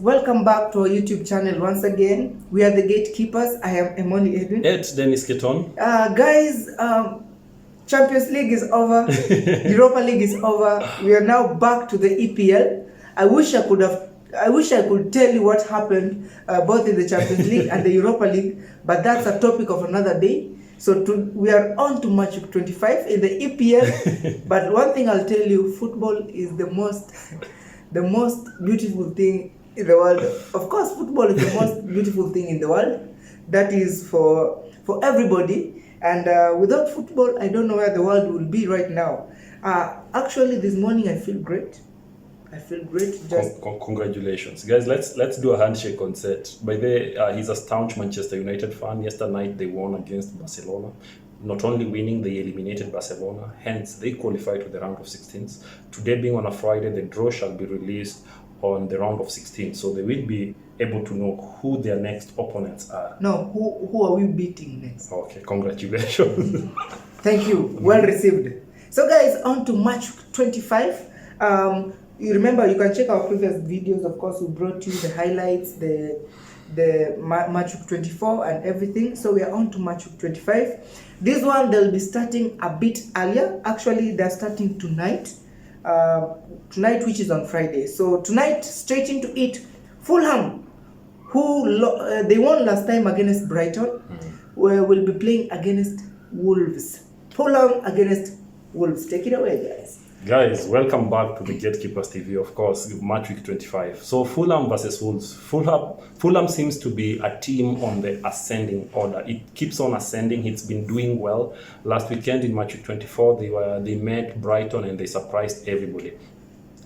welcome back to our YouTube channel once again. We are the gatekeepers. I am Emoni Edwin. It's Dennis Keton. Guys, Champions League is over. Europa League is over. We are now back to the EPL. I wish I could tell you what happened both in the Champions League and the Europa League, but that's a topic of another day. So we are on to match 25 in the EPL. But one thing I'll tell you, football is the most beautiful thing in the world. Of course, football is the most beautiful thing in the world. That is for everybody. And without football, I don't know where the world will be right now. Actually, this morning I feel great. Congratulations, guys. Let's do a handshake on set. By the way, he's a staunch Manchester United fan. Yesterday night they won against Barcelona. Not only winning, they eliminated Barcelona. Hence, they qualified to the round of 16s. Today being on a Friday, the draw shall be released on the round of 16. So they will be able to know who their next opponents are. No, who are we beating next? Okay, congratulations. Thank you. Well received. So guys, on to match 25. You remember, you can check our previous videos. Of course, we brought you the highlights, the match 24 and everything. So we are on to match 25. This one, they'll be starting a bit earlier. Actually, they're starting tonight. Tonight, which is on Friday. So tonight, straight into it, Fulham, who they won last time against Brighton, will be playing against Wolves. Fulham against Wolves. Take it away, guys. Guys, welcome back to the Gatekeepers TV, of course, match week 25. So Fulham versus Wolves. Fulham seems to be a team on the ascending order. It keeps on ascending. It's been doing well. Last weekend in match week 24, they met Brighton and they surprised everybody.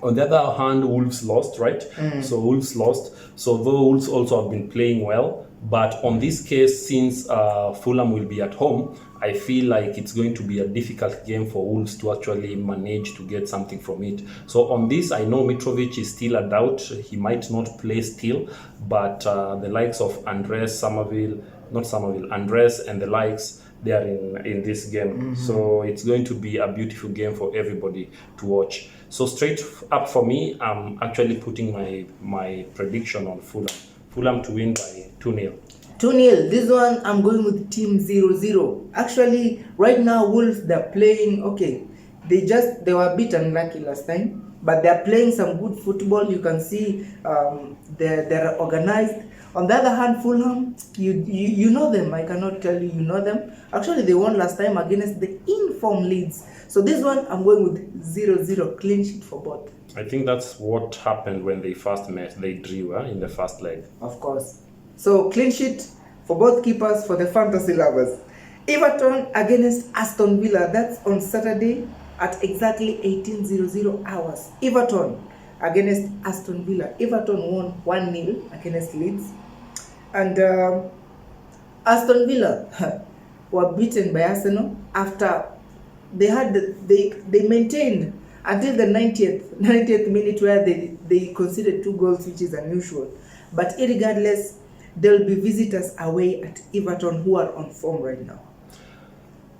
On the other hand, Wolves lost, right? So Wolves lost. So though Wolves also have been playing well, but on this case, since Fulham will be at home, I feel like it's going to be a difficult game for Wolves to actually manage to get something from it. So on this, I know Mitrovic is still a doubt. He might not play still, but the likes of Andres and the likes, they are in this game. So it's going to be a beautiful game for everybody to watch. So straight up for me, I'm actually putting my prediction on Fulham. Fulham to win by 2-0. 2-0. This one, I'm going with team 0-0. Actually, right now, Wolves, they're playing, okay. They were a bit unlucky last time, but they're playing some good football. You can see they're organized. On the other hand, Fulham, you know them. I cannot tell you know them. Actually, they won last time against the informed Leeds. So this one, I'm going with 0-0, clean sheet for both. I think that's what happened when they first met. They drew in the first leg. Of course. So clean sheet for both keepers for the fantasy lovers. Everton against Aston Villa. That's on Saturday at exactly 18:00 hours. Everton against Aston Villa. Everton won 1-0 against Leeds. And Aston Villa were beaten by Arsenal after they maintained until the 90th minute where they conceded 2 goals, which is unusual. But irregardless, there will be visitors away at Everton, who are on form right now.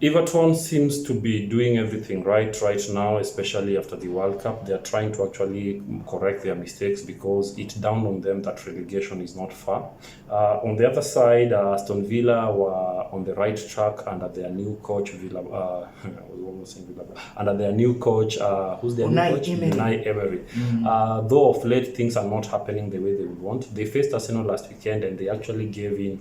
Everton seems to be doing everything right now, especially after the World Cup. They are trying to actually correct their mistakes because it dawned on them that relegation is not far. On the other side, Aston Villa were on the right track under their new coach, under their new coach, who's their new coach? Unai Emery. Though of late things are not happening the way they would want. They faced Arsenal last weekend and they actually gave in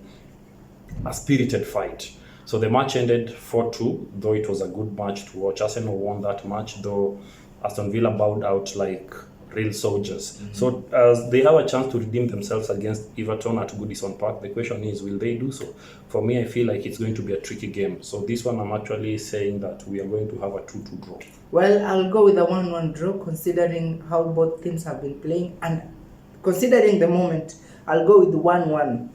a spirited fight. So the match ended 4-2, though it was a good match to watch. Arsenal won that match, though Aston Villa bowed out like real soldiers. So as they have a chance to redeem themselves against Everton at Goodison Park, the question is, will they do so? For me, I feel like it's going to be a tricky game. So this one, I'm actually saying that we are going to have a 2-2 draw. Well, I'll go with a 1-1 draw, considering how both teams have been playing. And considering the moment, I'll go with 1-1.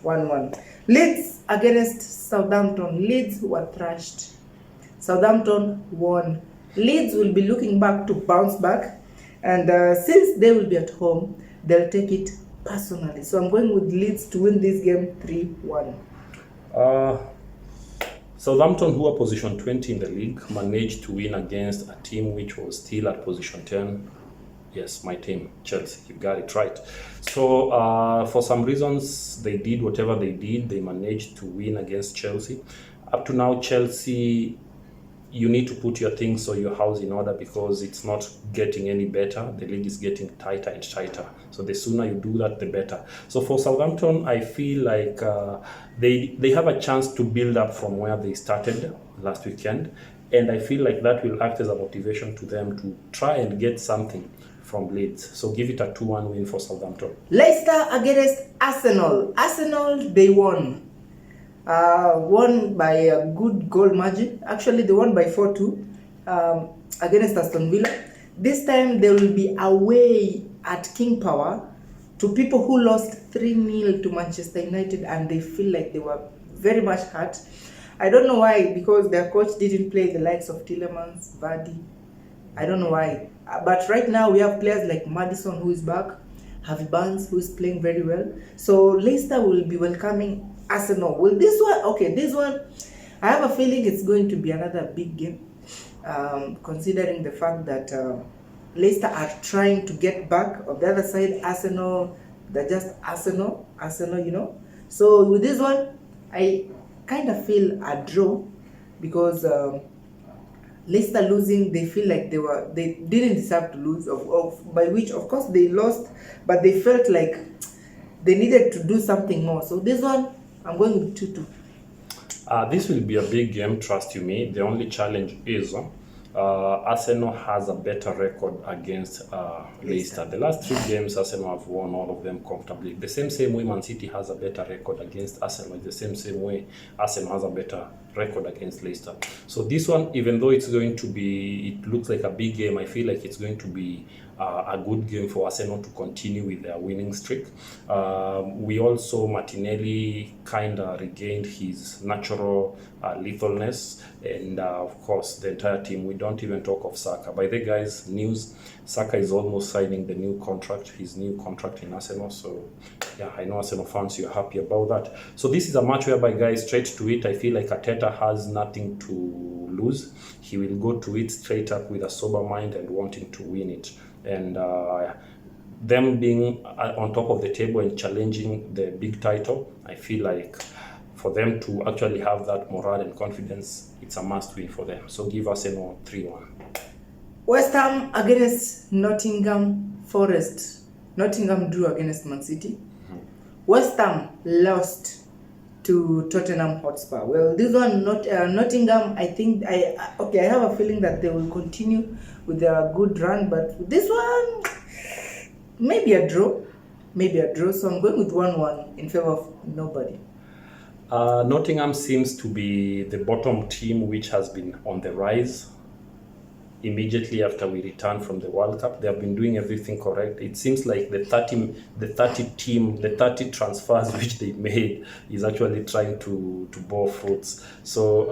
1-1. Leeds against Southampton. Leeds were thrashed. Southampton won. Leeds will be looking back to bounce back. And since they will be at home, they'll take it personally. So I'm going with Leeds to win this game 3-1. Southampton, who are position 20 in the league, managed to win against a team which was still at position 10 Yes, my team, Chelsea. You got it right. So, for some reasons, they did whatever they did. They managed to win against Chelsea. Up to now, Chelsea, you need to put your things or your house in order because it's not getting any better. The league is getting tighter and tighter. So the sooner you do that, the better. So for Southampton, I feel like they have a chance to build up from where they started last weekend. And I feel like that will act as a motivation to them to try and get something from Leeds. So give it a 2-1 win for Southampton. Leicester against Arsenal. Arsenal, they won. Won by a good goal margin. Actually, they won by 4-2 against Aston Villa. This time they will be away at King Power to people who lost 3-0 to Manchester United, and they feel like they were very much hurt. I don't know why, because their coach didn't play the likes of Tielemans, Vardy. I don't know why. But right now we have players like Maddison, who is back, Harvey Barnes, who is playing very well. So Leicester will be welcoming Arsenal. Well, this one, I have a feeling it's going to be another big game, considering the fact that Leicester are trying to get back. On the other side, Arsenal, they're just Arsenal, you know. So with this one, I kind of feel a draw because Leicester losing, they feel like they didn't deserve to lose, by which of course they lost, but they felt like they needed to do something more. So this one, I'm going with 2-2. This will be a big game, trust you me. The only challenge is Arsenal has a better record against Leicester. The last 3 games, Arsenal have won all of them comfortably. The same way Man City has a better record against Arsenal. The same way Arsenal has a better record against Leicester. So this one, even though it's going to be, it looks like a big game, I feel like it's going to be a good game for Arsenal to continue with their winning streak. We also, Martinelli kind of regained his natural lethalness, and of course the entire team. We don't even talk of Saka. By the guys, news, Saka is almost signing the new contract, his new contract in Arsenal. So yeah, I know Arsenal fans, you're happy about that. So this is a match whereby, guys, straight to it, I feel like Arteta has nothing to lose. He will go to it straight up with a sober mind and wanting to win it. And them being on top of the table and challenging the big title, I feel like for them to actually have that morale and confidence, it's a must win for them. So give us a 3-1. West Ham against Nottingham Forest. Nottingham drew against Man City. West Ham lost to Tottenham Hotspur. Well, this one, Nottingham, I think, I have a feeling that they will continue with their good run, but this one, maybe a draw. So I'm going with 1-1 in favor of nobody. Nottingham seems to be the bottom team which has been on the rise. Immediately after we returned from the World Cup, they have been doing everything correct. It seems like the 30 transfers which they made is actually trying to bear fruits. So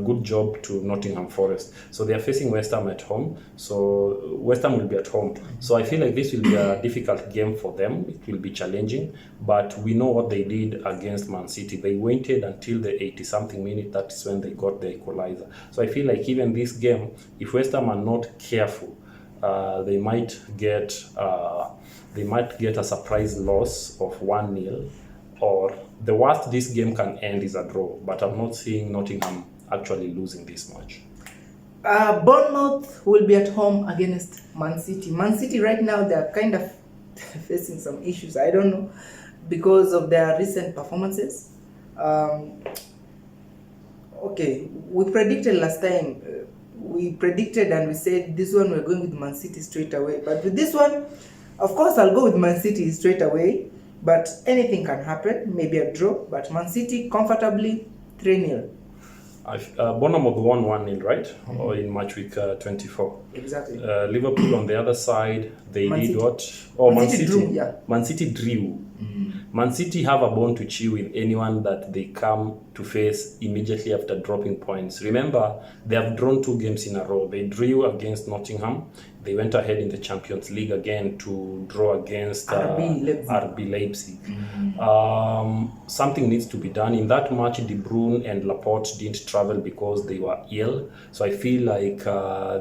good job to Nottingham Forest. So they are facing West Ham at home. So West Ham will be at home. So I feel like this will be a difficult game for them. It will be challenging, but we know what they did against Man City. They waited until the 80-something minute. That's when they got the equalizer. So I feel like even this game, if West Ham are not careful, they might get a surprise loss of 1-0, or the worst this game can end is a draw. But I'm not seeing Nottingham actually losing this match. Bournemouth will be at home against Man City. Man City right now, they're kind of facing some issues. I don't know, because of their recent performances. We predicted last time. We predicted and we said this one we're going with Man City straight away. But with this one, of course, I'll go with Man City straight away. But anything can happen. Maybe a draw. But Man City comfortably 3-0. Bournemouth won 1-0, right? Or in match week 24. Exactly. Liverpool on the other side, they Man did City. what? Oh, Man City drew. Yeah. Man City drew. Man City have a bone to chew with anyone that they come to face immediately after dropping points. Remember, they have drawn 2 games in a row. They drew against Nottingham. They went ahead in the Champions League again to draw against RB Leipzig. Something needs to be done. In that match, De Bruyne and Laporte didn't travel because they were ill. So I feel like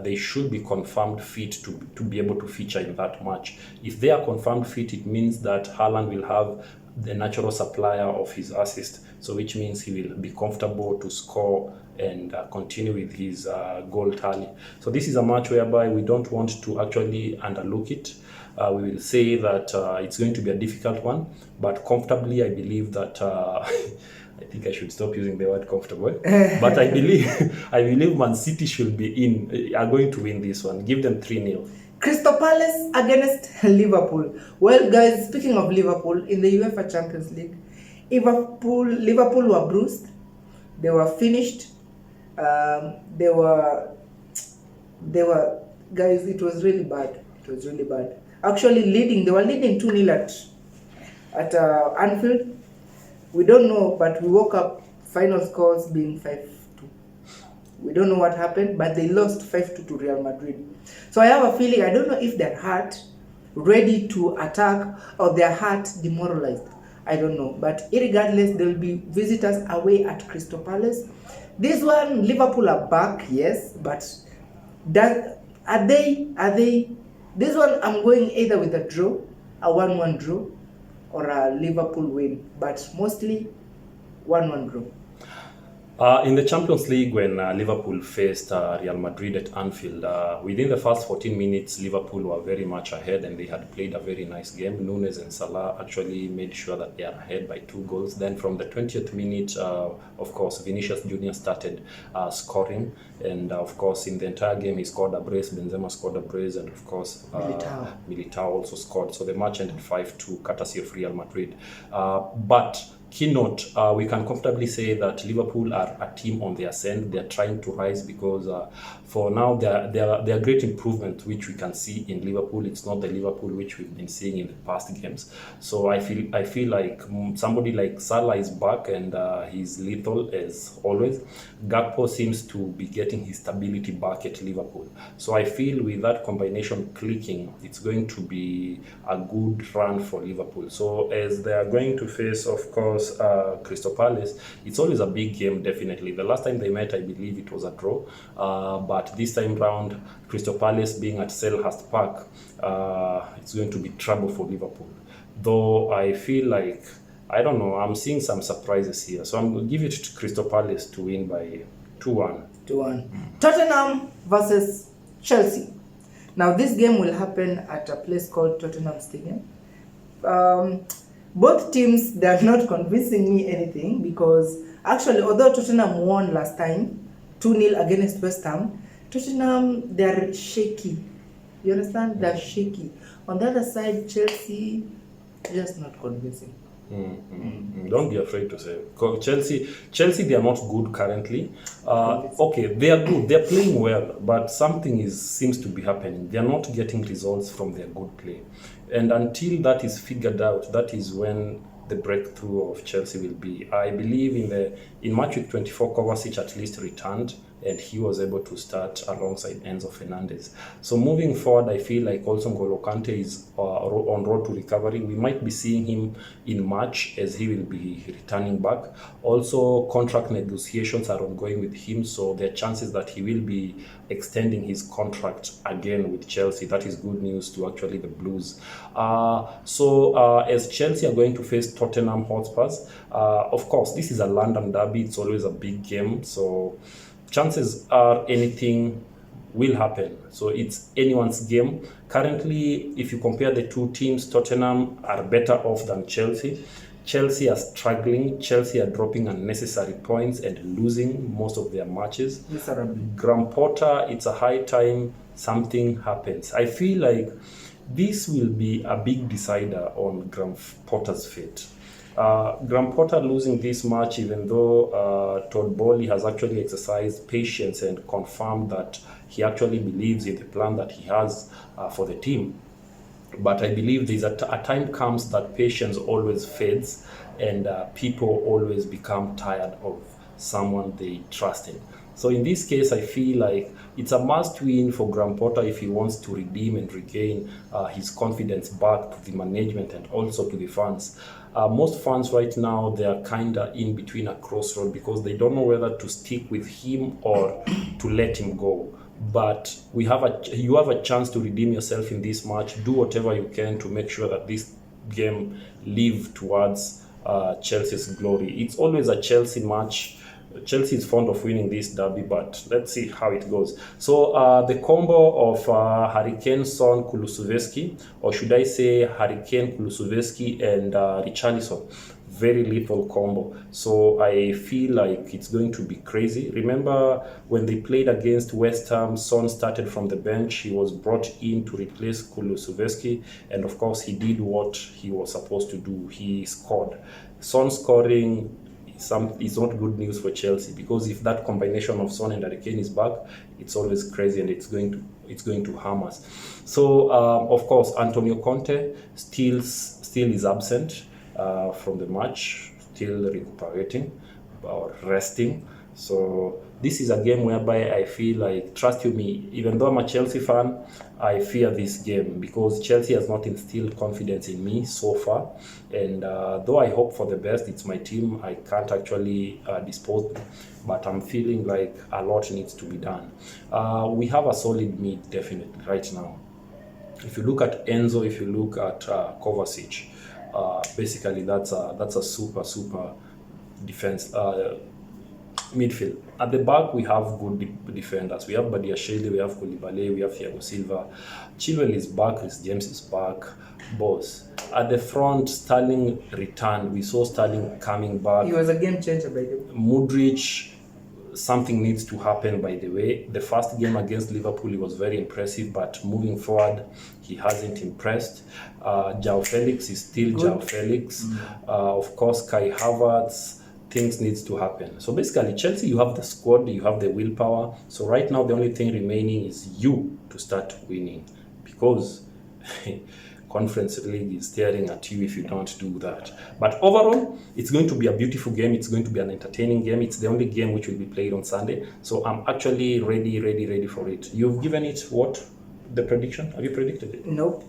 they should be confirmed fit to be able to feature in that match. If they are confirmed fit, it means that Haaland will have the natural supplier of his assist, so which means he will be comfortable to score and continue with his goal tally. So this is a match whereby we don't want to actually underlook it. We will say that it's going to be a difficult one, but comfortably I believe that I think I should stop using the word comfortable, but I believe Man City should be are going to win this one. Give them 3-0. Crystal Palace against Liverpool. Well, guys, speaking of Liverpool, in the UEFA Champions League, Liverpool were bruised. They were finished. They were, guys, it was really bad. It was really bad. Actually, they were leading 2-0 at Anfield. We don't know, but we woke up, final scores being 5-2. We don't know what happened, but they lost 5-2 to Real Madrid. So I have a feeling, I don't know if they're hurt, ready to attack, or they're hurt, demoralized. I don't know. But irregardless, there will be visitors away at Crystal Palace. This one, Liverpool are back, yes, but are they? This one, I'm going either with a draw, a 1-1 draw, or a Liverpool win, but mostly 1-1 draw. In the Champions League, when Liverpool faced Real Madrid at Anfield, within the first 14 minutes, Liverpool were very much ahead and they had played a very nice game. Nunes and Salah actually made sure that they are ahead by 2 goals. Then from the 20th minute, of course, Vinicius Jr. started scoring. And of course, in the entire game, he scored a brace. Benzema scored a brace. And of course, Militao also scored. So the match ended 5-2, courtesy of Real Madrid. But keynote, we can comfortably say that Liverpool are a team on the ascent. They are trying to rise because for now they are great improvement which we can see in Liverpool. It's not the Liverpool which we've been seeing in the past games. So I feel like somebody like Salah is back and he's lethal as always. Gakpo seems to be getting his stability back at Liverpool. So I feel with that combination clicking, it's going to be a good run for Liverpool. So as they are going to face, of course, Crystal Palace, it's always a big game, definitely. The last time they met, I believe it was a draw, but this time round, Crystal Palace being at Selhurst Park, it's going to be trouble for Liverpool. Though I feel like, I don't know, I'm seeing some surprises here, so I'm going to give it to Crystal Palace to win by 2-1. 2-1. Tottenham versus Chelsea. Now this game will happen at a place called Tottenham Stadium. Both teams, they are not convincing me anything because actually, although Tottenham won last time, 2-0 against West Ham, Tottenham, they're shaky. You understand? They're shaky. On the other side, Chelsea, just not convincing. Don't be afraid to say Chelsea they are not good currently. Okay, they are good, they're playing well, but something seems to be happening. They are not getting results from their good play, and until that is figured out, that is when the breakthrough of Chelsea will be. I believe in match week 24, Kovacic at least returned and he was able to start alongside Enzo Fernandez. So moving forward, I feel like also N'Golo Kante is on road to recovery. We might be seeing him in March as he will be returning back. Also, contract negotiations are ongoing with him, so there are chances that he will be extending his contract again with Chelsea. That is good news to actually the Blues. As Chelsea are going to face Tottenham Hotspurs, of course, this is a London derby. It's always a big game, so chances are anything will happen. So it's anyone's game. Currently, if you compare the two teams, Tottenham are better off than Chelsea. Chelsea are struggling. Chelsea are dropping unnecessary points and losing most of their matches. Graham Potter, it's a high time something happens. I feel like this will be a big decider on Graham Potter's fate. Graham Potter losing this match, even though Todd Bowley has actually exercised patience and confirmed that he actually believes in the plan that he has for the team. But I believe there's a time comes that patience always fades, and people always become tired of someone they trust in. So in this case, I feel like it's a must-win for Graham Potter if he wants to redeem and regain his confidence back to the management and also to the fans. Most fans right now, they are kind of in between a crossroad because they don't know whether to stick with him or to let him go. But you have a chance to redeem yourself in this match. Do whatever you can to make sure that this game live towards Chelsea's glory. It's always a Chelsea match. Chelsea is fond of winning this derby, but let's see how it goes. So the combo of Hurricane, Son, Kulusevski, or should I say Hurricane, Kulusevski, and Richarlison, very lethal combo. So I feel like it's going to be crazy. Remember when they played against West Ham, Son started from the bench. He was brought in to replace Kulusevski, and of course he did what he was supposed to do. He scored. Son scoring is not good news for Chelsea, because if that combination of Son and Harry Kane is back, it's always crazy and it's going to harm us. So of course Antonio Conte still is absent from the match, still recuperating or resting. So this is a game whereby I feel like, trust you me, even though I'm a Chelsea fan, I fear this game because Chelsea has not instilled confidence in me so far. And though I hope for the best, it's my team, I can't actually dispose them. But I'm feeling like a lot needs to be done. We have a solid mid, definitely, right now. If you look at Enzo, if you look at Kovacic, basically that's a super defense midfield. At the back, we have good defenders. We have Badiashile, we have Koulibaly, we have Thiago Silva. Chilwell is back, Chris James is back, boss. At the front, Sterling returned. We saw Sterling coming back. He was a game changer, by the way. Modric, something needs to happen, by the way. The first game against Liverpool, he was very impressive, but moving forward, he hasn't impressed. João Felix is still João Felix. Of course, Kai Havertz, things needs to happen. So basically, Chelsea, you have the squad, you have the willpower. So right now, the only thing remaining is you to start winning, because Conference League is staring at you if you don't do that. But overall, it's going to be a beautiful game. It's going to be an entertaining game. It's the only game which will be played on Sunday. So I'm actually ready for it. You've given it what? The prediction? Have you predicted it? Nope.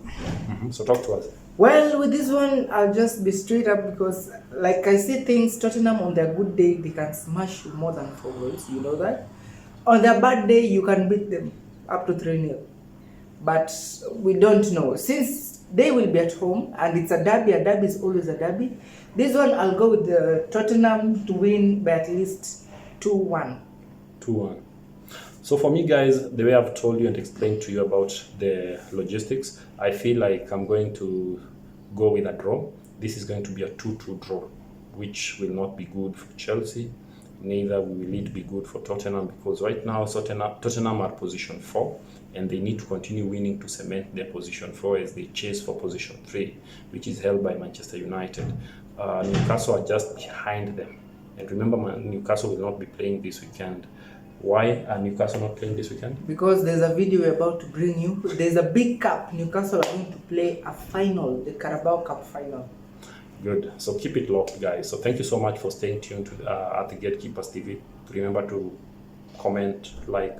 So talk to us. Well, with this one, I'll just be straight up because, like I see things, Tottenham on their good day, they can smash you more than 4 goals. You know that? On their bad day, you can beat them up to 3-0. But we don't know. Since they will be at home and it's a derby is always a derby. This one, I'll go with the Tottenham to win by at least 2-1. 2-1. So for me, guys, the way I've told you and explained to you about the logistics, I feel like I'm going to go with a draw. This is going to be a 2-2 draw, which will not be good for Chelsea. Neither will it be good for Tottenham, because right now Tottenham are position 4 and they need to continue winning to cement their position 4 as they chase for position 3, which is held by Manchester United. Newcastle are just behind them. And remember, Newcastle will not be playing this weekend. Why are Newcastle not playing this weekend? Because there's a video we're about to bring you. There's a big cup. Newcastle are going to play a final, the Carabao Cup final. Good. So keep it locked, guys. So thank you so much for staying tuned to at the Gatekeepers TV. Remember to comment, like,